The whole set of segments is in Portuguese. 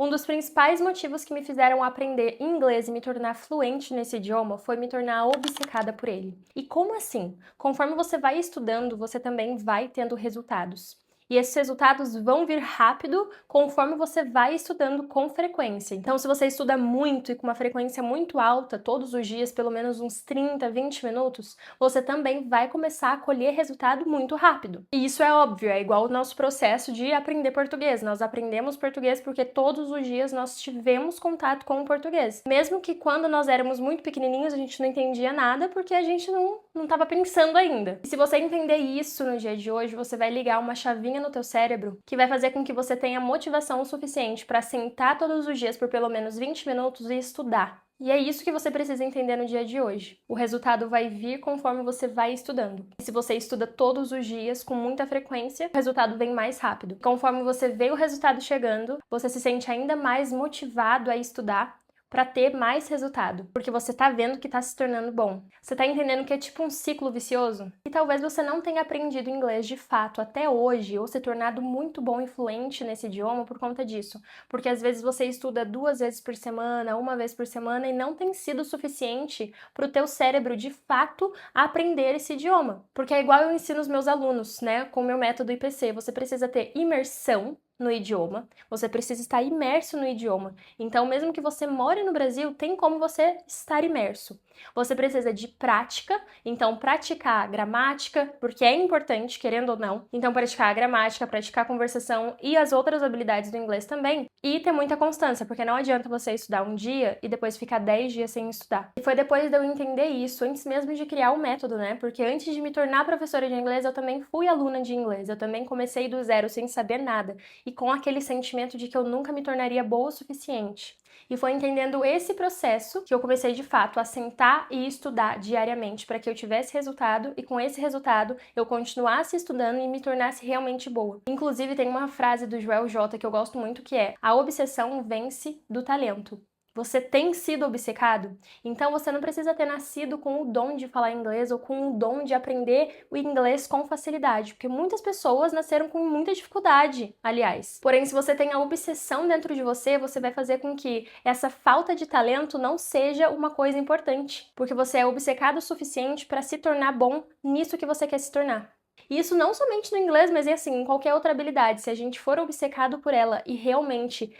Um dos principais motivos que me fizeram aprender inglês e me tornar fluente nesse idioma foi me tornar obcecada por ele. E como assim? Conforme você vai estudando, você também vai tendo resultados. E esses resultados vão vir rápido conforme você vai estudando com frequência. Então, se você estuda muito e com uma frequência muito alta, todos os dias, pelo menos uns 30, 20 minutos, você também vai começar a colher resultado muito rápido. E isso é óbvio, é igual o nosso processo de aprender português. Nós aprendemos português porque todos os dias nós tivemos contato com o português. Mesmo que quando nós éramos muito pequenininhos, a gente não entendia nada porque a gente não estava pensando ainda. E se você entender isso no dia de hoje, você vai ligar uma chavinha no teu cérebro que vai fazer com que você tenha motivação o suficiente para sentar todos os dias por pelo menos 20 minutos e estudar. E é isso que você precisa entender no dia de hoje. O resultado vai vir conforme você vai estudando. E se você estuda todos os dias, com muita frequência, o resultado vem mais rápido. Conforme você vê o resultado chegando, você se sente ainda mais motivado a estudar para ter mais resultado, porque você tá vendo que tá se tornando bom. Você tá entendendo que é tipo um ciclo vicioso? E talvez você não tenha aprendido inglês de fato até hoje ou se tornado muito bom e fluente nesse idioma por conta disso, porque às vezes você estuda 2 vezes por semana, 1 vez por semana e não tem sido suficiente para o teu cérebro de fato aprender esse idioma. Porque é igual eu ensino os meus alunos, né, com o meu método IPC, você precisa ter imersão no idioma, você precisa estar imerso no idioma. Então, mesmo que você more no Brasil, tem como você estar imerso. Você precisa de prática, então praticar a gramática, porque é importante, querendo ou não. Então, praticar a gramática, praticar a conversação e as outras habilidades do inglês também. E ter muita constância, porque não adianta você estudar um dia e depois ficar 10 dias sem estudar. E foi depois de eu entender isso, antes mesmo de criar o método, né? Porque antes de me tornar professora de inglês, eu também fui aluna de inglês. Eu também comecei do zero, sem saber nada. E com aquele sentimento de que eu nunca me tornaria boa o suficiente. E foi entendendo esse processo que eu comecei de fato a sentar e estudar diariamente para que eu tivesse resultado e com esse resultado eu continuasse estudando e me tornasse realmente boa. Inclusive tem uma frase do Joel J que eu gosto muito que é: a obsessão vence do talento. Você tem sido obcecado? Então você não precisa ter nascido com o dom de falar inglês ou com o dom de aprender o inglês com facilidade, porque muitas pessoas nasceram com muita dificuldade, aliás. Porém, se você tem a obsessão dentro de você, você vai fazer com que essa falta de talento não seja uma coisa importante, porque você é obcecado o suficiente para se tornar bom nisso que você quer se tornar. E isso não somente no inglês, mas é assim, em qualquer outra habilidade. Se a gente for obcecado por ela e realmente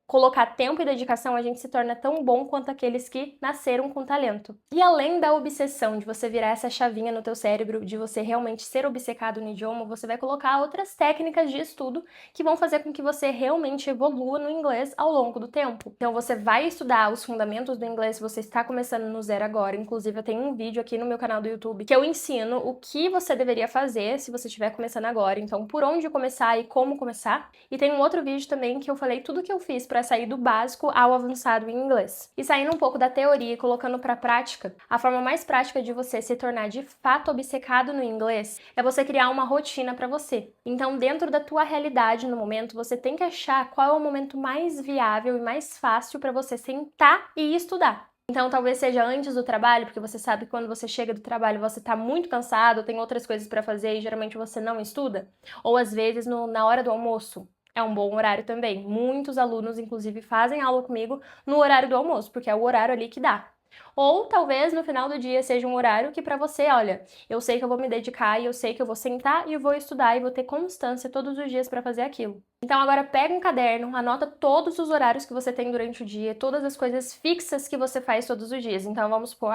colocar tempo e dedicação, a gente se torna tão bom quanto aqueles que nasceram com talento. E além da obsessão de você virar essa chavinha no teu cérebro, de você realmente ser obcecado no idioma, você vai colocar outras técnicas de estudo que vão fazer com que você realmente evolua no inglês ao longo do tempo. Então você vai estudar os fundamentos do inglês se você está começando no zero agora. Inclusive eu tenho um vídeo aqui no meu canal do YouTube que eu ensino o que você deveria fazer se você estiver começando agora. Então por onde começar e como começar. E tem um outro vídeo também que eu falei tudo que eu fiz para sair do básico ao avançado em inglês. E saindo um pouco da teoria e colocando para a prática, a forma mais prática de você se tornar de fato obcecado no inglês é você criar uma rotina para você. Então, dentro da tua realidade no momento, você tem que achar qual é o momento mais viável e mais fácil para você sentar e estudar. Então, talvez seja antes do trabalho, porque você sabe que quando você chega do trabalho você tá muito cansado, tem outras coisas para fazer e geralmente você não estuda. Ou às vezes na hora do almoço. É um bom horário também. Muitos alunos, inclusive, fazem aula comigo no horário do almoço, porque é o horário ali que dá. Ou talvez no final do dia seja um horário que para você, olha, eu sei que eu vou me dedicar e eu sei que eu vou sentar e eu vou estudar e vou ter constância todos os dias para fazer aquilo. Então agora pega um caderno, anota todos os horários que você tem durante o dia, todas as coisas fixas que você faz todos os dias. Então vamos supor,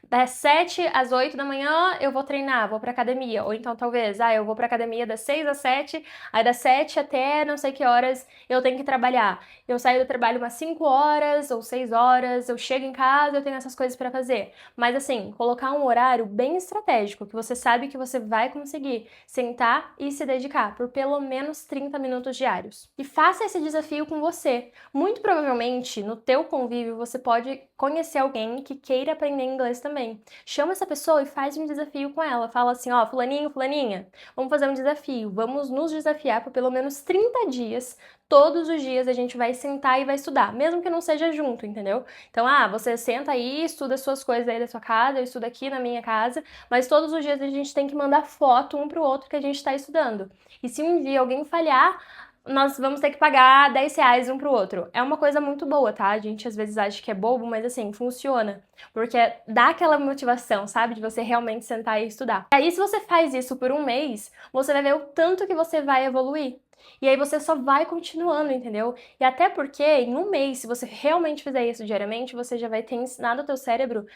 das 7 às 8 da manhã eu vou treinar, vou pra academia. Ou então talvez, eu vou pra academia das 6 às 7, aí das 7 até não sei que horas eu tenho que trabalhar. Eu saio do trabalho umas 5 horas ou 6 horas, eu chego em casa, eu tenho essas coisas pra fazer. Mas assim, colocar um horário bem estratégico, que você sabe que você vai conseguir sentar e se dedicar por pelo menos 30 minutos diários. E faça esse desafio com você. Muito provavelmente, no teu convívio, você pode conhecer alguém que queira aprender inglês também. Chama essa pessoa e faz um desafio com ela. Fala assim, fulaninho, fulaninha, vamos fazer um desafio. Vamos nos desafiar por pelo menos 30 dias. Todos os dias a gente vai sentar e vai estudar, mesmo que não seja junto, entendeu? Então, você senta aí, estuda as suas coisas aí da sua casa, eu estudo aqui na minha casa, mas todos os dias a gente tem que mandar foto um pro outro que a gente tá estudando. E se um dia alguém falhar, nós vamos ter que pagar R$ 10 um pro outro. É uma coisa muito boa, tá? A gente às vezes acha que é bobo, mas assim, funciona. Porque dá aquela motivação, sabe? De você realmente sentar e estudar. E aí, se você faz isso por um mês, você vai ver o tanto que você vai evoluir. E aí você só vai continuando, entendeu? E até porque em um mês, se você realmente fizer isso diariamente, você já vai ter ensinado o teu cérebro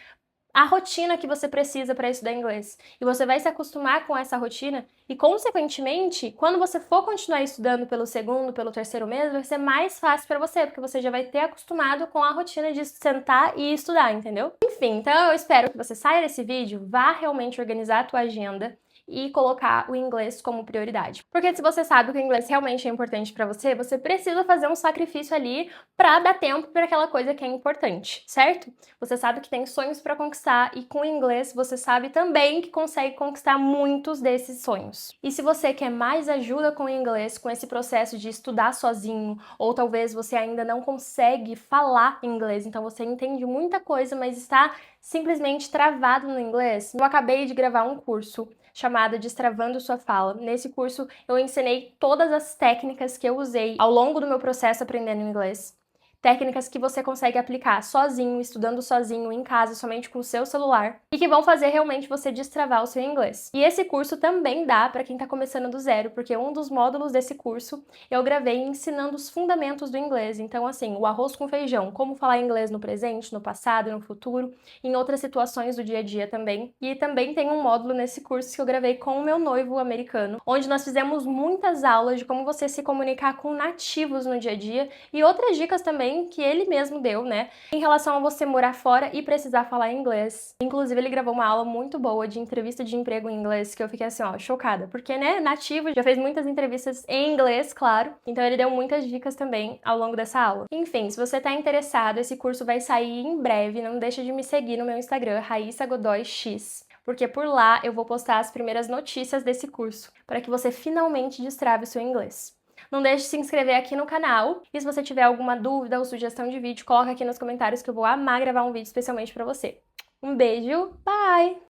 a rotina que você precisa para estudar inglês. E você vai se acostumar com essa rotina e, consequentemente, quando você for continuar estudando pelo segundo, pelo terceiro mês, vai ser mais fácil para você, porque você já vai ter acostumado com a rotina de sentar e estudar, entendeu? Enfim, então eu espero que você saia desse vídeo, vá realmente organizar a tua agenda e colocar o inglês como prioridade. Porque se você sabe que o inglês realmente é importante para você, você precisa fazer um sacrifício ali para dar tempo para aquela coisa que é importante, certo? Você sabe que tem sonhos para conquistar e com o inglês você sabe também que consegue conquistar muitos desses sonhos. E se você quer mais ajuda com o inglês, com esse processo de estudar sozinho, ou talvez você ainda não consegue falar inglês, então você entende muita coisa, mas está simplesmente travado no inglês, eu acabei de gravar um curso chamado Destravando Sua Fala. Nesse curso eu ensinei todas as técnicas que eu usei ao longo do meu processo aprendendo inglês. Técnicas que você consegue aplicar sozinho, estudando sozinho, em casa, somente com o seu celular, e que vão fazer realmente você destravar o seu inglês. E esse curso também dá para quem está começando do zero, porque um dos módulos desse curso eu gravei ensinando os fundamentos do inglês. Então, assim, o arroz com feijão, como falar inglês no presente, no passado, no futuro, em outras situações do dia a dia também. E também tem um módulo nesse curso que eu gravei com o meu noivo americano, onde nós fizemos muitas aulas de como você se comunicar com nativos no dia a dia e outras dicas também que ele mesmo deu, né, em relação a você morar fora e precisar falar inglês. Inclusive, ele gravou uma aula muito boa de entrevista de emprego em inglês, que eu fiquei assim, ó, chocada, porque, né, nativo, já fez muitas entrevistas em inglês, claro, então ele deu muitas dicas também ao longo dessa aula. Enfim, se você tá interessado, esse curso vai sair em breve, não deixa de me seguir no meu Instagram, Raíssa Godoy X, porque por lá eu vou postar as primeiras notícias desse curso, para que você finalmente destrave o seu inglês. Não deixe de se inscrever aqui no canal. E se você tiver alguma dúvida ou sugestão de vídeo, coloca aqui nos comentários que eu vou amar gravar um vídeo especialmente pra você. Um beijo, bye!